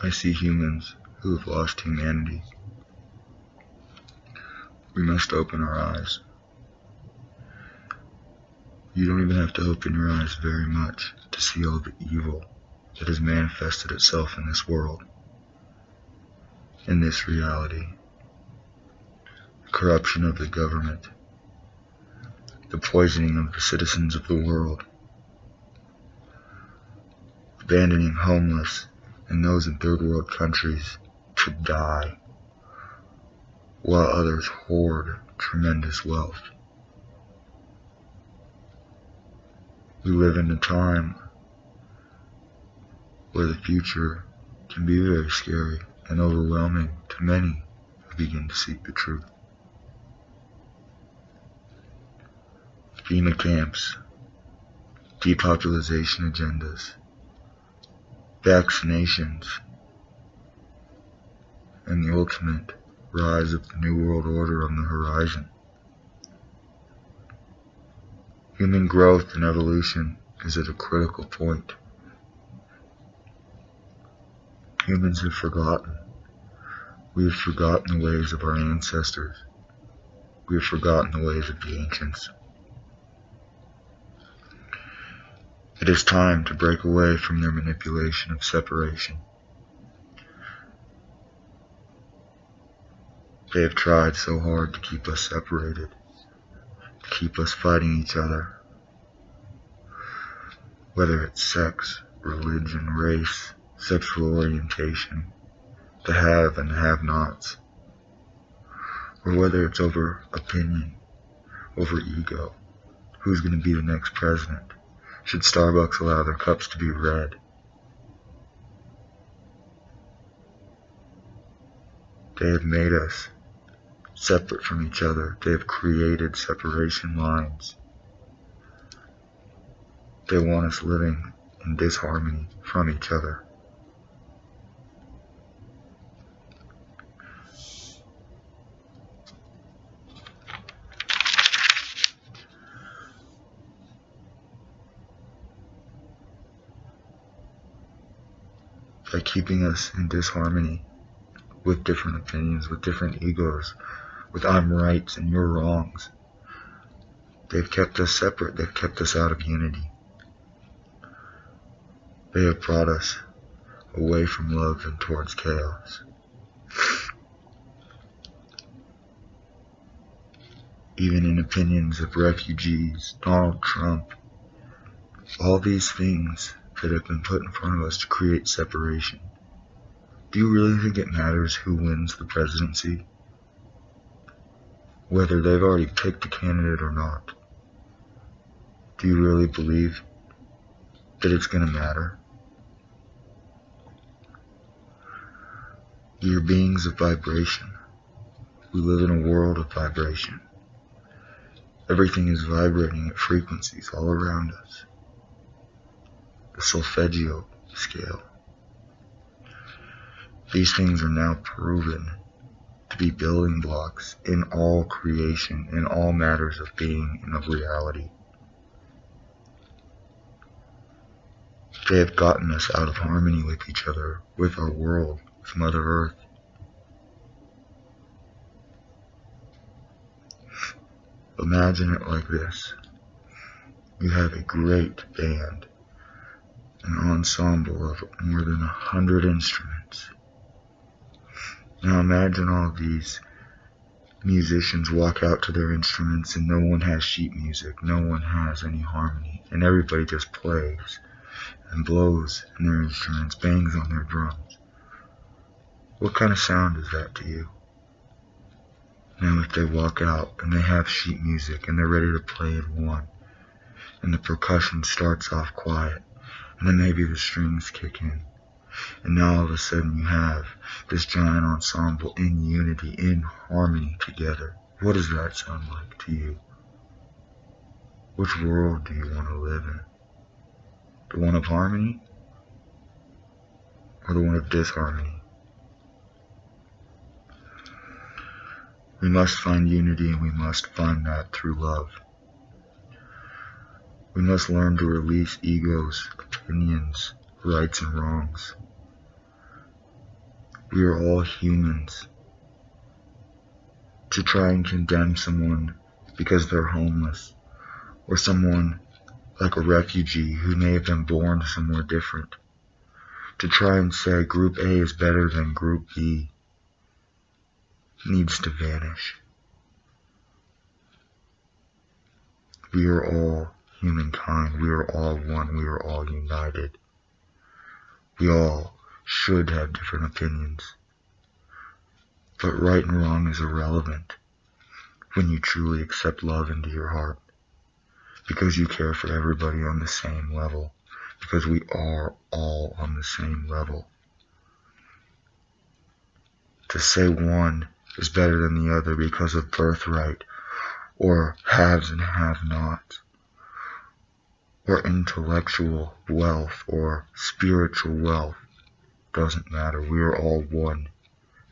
I see humans who have lost humanity. We must open our eyes. You don't even have to open your eyes very much to see all the evil that has manifested itself in this world, in this reality. The corruption of the government, the poisoning of the citizens of the world, abandoning homeless and those in third world countries to die, while others hoard tremendous wealth. We live in a time where the future can be very scary and overwhelming to many who begin to seek the truth. FEMA camps, depopulation agendas, vaccinations, and the ultimate rise of the New World Order on the horizon. Human growth and evolution is at a critical point. Humans have forgotten. We have forgotten the ways of our ancestors. We have forgotten the ways of the ancients. It is time to break away from their manipulation of separation. They have tried so hard to keep us separated, to keep us fighting each other. Whether it's sex, religion, race, sexual orientation, the have and the have-nots, or whether it's over opinion, over ego, who's going to be the next president, should Starbucks allow their cups to be red. They have made us separate from each other. They have created separation lines. They want us living in disharmony from each other. By keeping us in disharmony with different opinions, with different egos, with I'm rights and you're wrongs, they've kept us separate. They've kept us out of unity. They have brought us away from love and towards chaos. Even in opinions of refugees, Donald Trump, all these things that have been put in front of us to create separation. Do you really think it matters who wins the presidency? Whether they've already picked a candidate or not? Do you really believe that it's going to matter? We are beings of vibration. We live in a world of vibration. Everything is vibrating at frequencies all around us. The solfeggio scale. These things are now proven to be building blocks in all creation, in all matters of being and of reality. They have gotten us out of harmony with each other, with our world, with Mother Earth. Imagine it like this. You have a great band, an ensemble of more than 100 instruments. Now imagine all these musicians walk out to their instruments and no one has sheet music, no one has any harmony, and everybody just plays and blows in their instruments, bangs on their drums. What kind of sound is that to you? Now if they walk out and they have sheet music and they're ready to play in one, and the percussion starts off quiet, and then maybe the strings kick in, and now all of a sudden you have this giant ensemble in unity, in harmony together. What does that sound like to you? Which world do you want to live in? The one of harmony? Or the one of disharmony? We must find unity, and we must find that through love. We must learn to release egos, opinions, rights and wrongs. We are all humans. To try and condemn someone because they're homeless, or someone like a refugee who may have been born somewhere different, to try and say Group A is better than Group B, needs to vanish. We are all humankind. We are all one. We are all united. We all should have different opinions. But right and wrong is irrelevant when you truly accept love into your heart, because you care for everybody on the same level, because we are all on the same level. To say one is better than the other because of birthright, or haves and have-nots, or intellectual wealth, or spiritual wealth, doesn't matter. We are all one.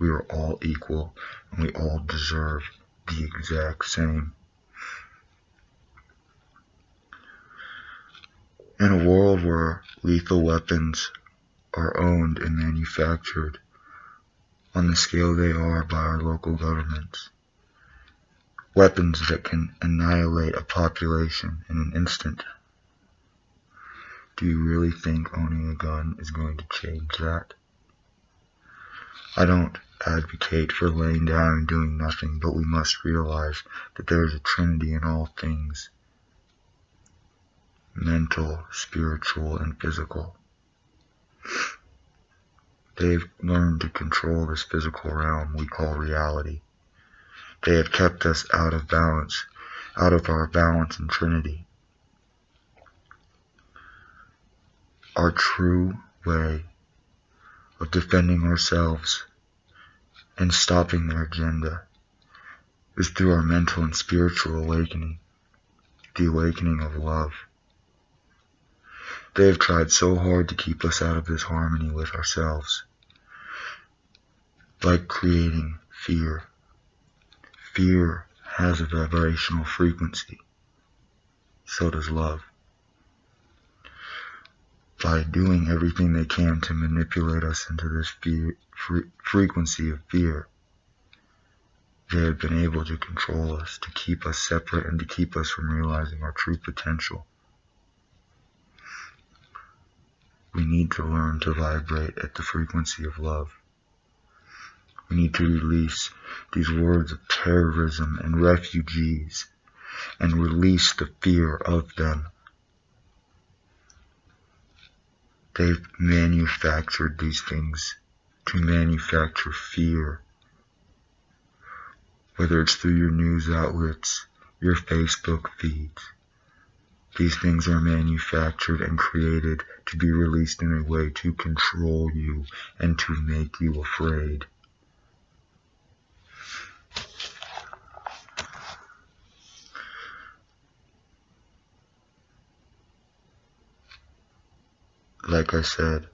We are all equal, and we all deserve the exact same. In a world where lethal weapons are owned and manufactured on the scale they are by our local governments, weapons that can annihilate a population in an instant, do you really think owning a gun is going to change that? I don't advocate for laying down and doing nothing, but we must realize that there is a trinity in all things: mental, spiritual, and physical. They've learned to control this physical realm we call reality. They have kept us out of balance, out of our balance and trinity. Our true way of defending ourselves and stopping their agenda is through our mental and spiritual awakening, the awakening of love. They have tried so hard to keep us out of this harmony with ourselves, by creating fear. Fear has a vibrational frequency. So does love. By doing everything they can to manipulate us into this frequency of fear, they have been able to control us, to keep us separate, and to keep us from realizing our true potential. We need to learn to vibrate at the frequency of love. We need to release these words of terrorism and refugees and release the fear of them. They've manufactured these things to manufacture fear. Whether it's through your news outlets, your Facebook feeds, these things are manufactured and created to be released in a way to control you and to make you afraid. Like I said,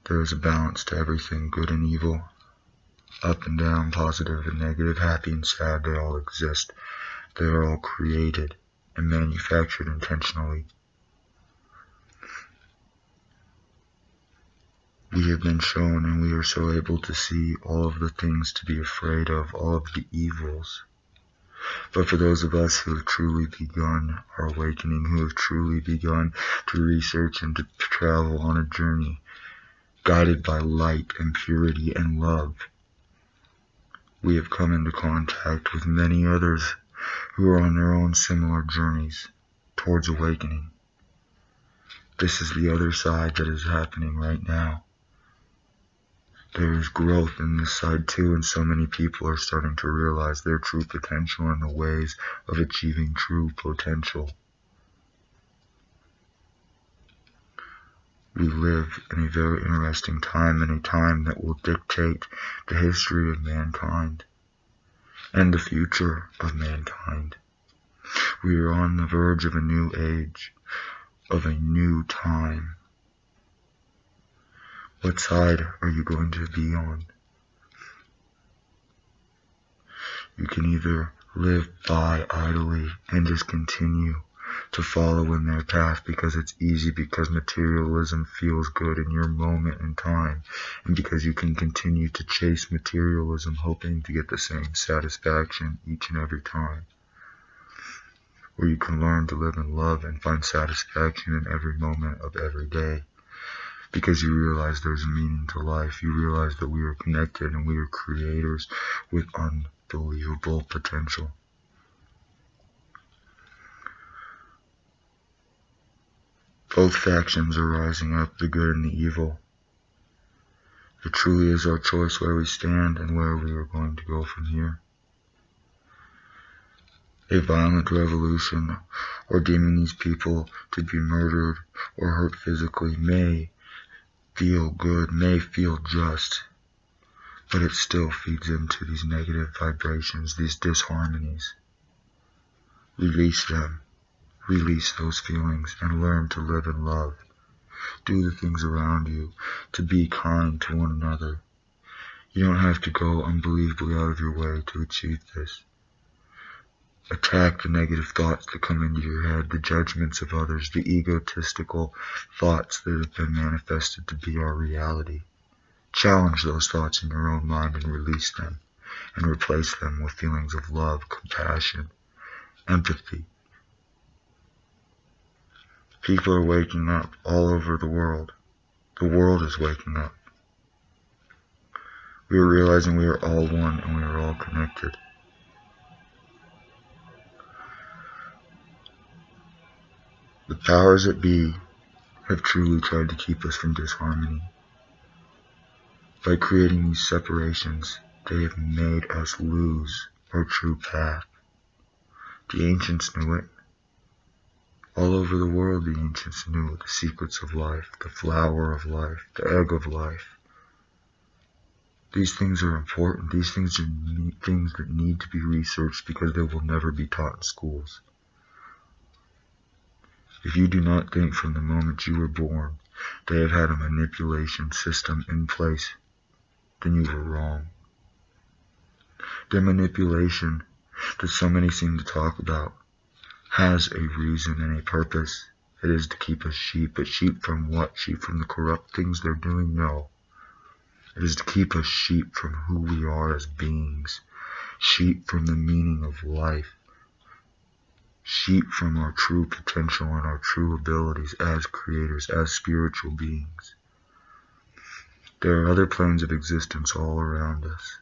there is a balance to everything, good and evil, up and down, positive and negative, happy and sad. They all exist. They are all created and manufactured intentionally. We have been shown, and we are so able to see all of the things to be afraid of, all of the evils. But for those of us who have truly begun our awakening, who have truly begun to research and to travel on a journey guided by light and purity and love, we have come into contact with many others who are on their own similar journeys towards awakening. This is the other side that is happening right now. There is growth in this side too, and so many people are starting to realize their true potential and the ways of achieving true potential. We live in a very interesting time, and a time that will dictate the history of mankind and the future of mankind. We are on the verge of a new age, of a new time. What side are you going to be on? You can either live by idly and just continue to follow in their path because it's easy, because materialism feels good in your moment in time, and because you can continue to chase materialism hoping to get the same satisfaction each and every time. Or you can learn to live in love and find satisfaction in every moment of every day. Because you realize there's a meaning to life. You realize that we are connected and we are creators with unbelievable potential. Both factions are rising up, the good and the evil. It truly is our choice where we stand and where we are going to go from here. A violent revolution, or deeming these people to be murdered or hurt physically, may feel good, may feel just, but it still feeds into these negative vibrations, these disharmonies. Release them. Release those feelings and learn to live in love. Do the things around you, to be kind to one another. You don't have to go unbelievably out of your way to achieve this. Attack the negative thoughts that come into your head, the judgments of others, the egotistical thoughts that have been manifested to be our reality. Challenge those thoughts in your own mind and release them, and replace them with feelings of love, compassion, empathy. People are waking up all over the world. The world is waking up. We are realizing we are all one and we are all connected. The powers that be have truly tried to keep us from disharmony. By creating these separations, they have made us lose our true path. The ancients knew it. All over the world, the ancients knew the secrets of life, the flower of life, the egg of life. These things are important. These things are things that need to be researched because they will never be taught in schools. If you do not think from the moment you were born they have had a manipulation system in place, then you were wrong. Their manipulation that so many seem to talk about has a reason and a purpose. It is to keep us sheep. But sheep from what? Sheep from the corrupt things they're doing? No. It is to keep us sheep from who we are as beings. Sheep from the meaning of life. Sheep from our true potential and our true abilities as creators, as spiritual beings. There are other planes of existence all around us.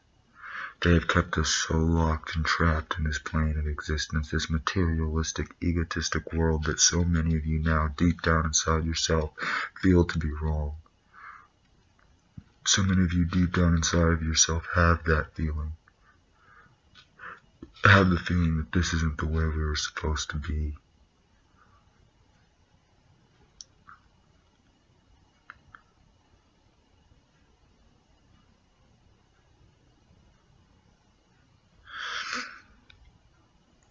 They have kept us so locked and trapped in this plane of existence, this materialistic, egotistic world that so many of you now, deep down inside yourself, feel to be wrong. So many of you deep down inside of yourself have that feeling. Have the feeling that this isn't the way we were supposed to be.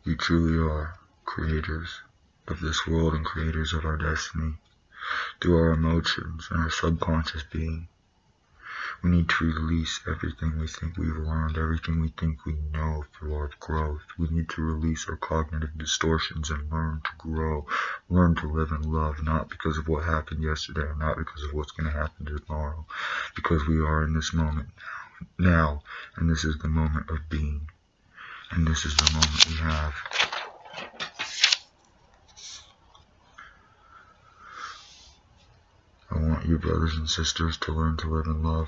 We truly are creators of this world and creators of our destiny through our emotions and our subconscious being. We need to release everything we think we've learned, everything we think we know through our growth. We need to release our cognitive distortions and learn to grow, learn to live in love, not because of what happened yesterday or not because of what's going to happen tomorrow, because we are in this moment now, and this is the moment of being. And this is the moment we have. I want you, brothers and sisters, to learn to live in love.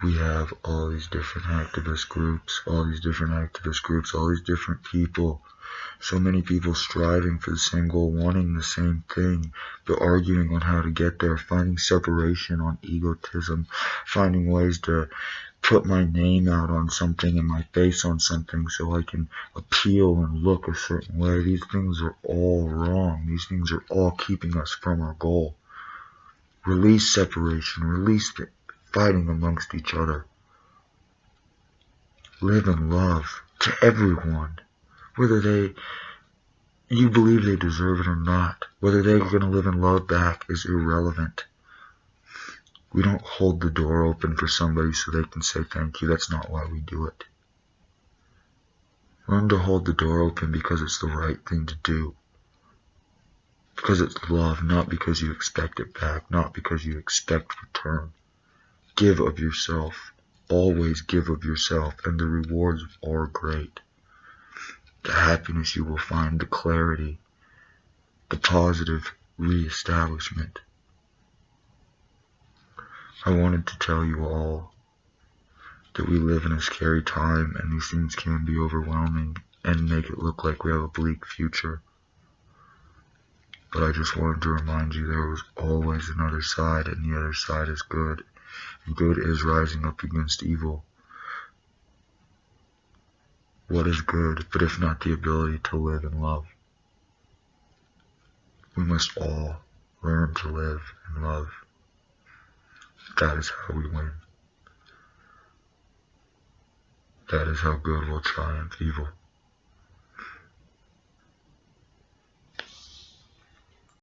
We have all these different activist groups, all these different people. So many people striving for the same goal, wanting the same thing, but arguing on how to get there, finding separation on egotism, finding ways to put my name out on something and my face on something so I can appeal and look a certain way. These things are all wrong. These things are all keeping us from our goal. Release separation. Release the fighting amongst each other. Live in love to everyone. Whether you believe they deserve it or not. Whether they're going to live in love back is irrelevant. We don't hold the door open for somebody so they can say thank you. That's not why we do it. Learn to hold the door open because it's the right thing to do. Because it's love, not because you expect it back, not because you expect return. Give of yourself. Always give of yourself, and the rewards are great. The happiness you will find, the clarity, the positive re-establishment. I wanted to tell you all that we live in a scary time, and these things can be overwhelming and make it look like we have a bleak future. But I just wanted to remind you there was always another side, and the other side is good. And good is rising up against evil. What is good, but if not the ability to live in love? We must all learn to live in love. That is how we win. That is how good will triumph evil.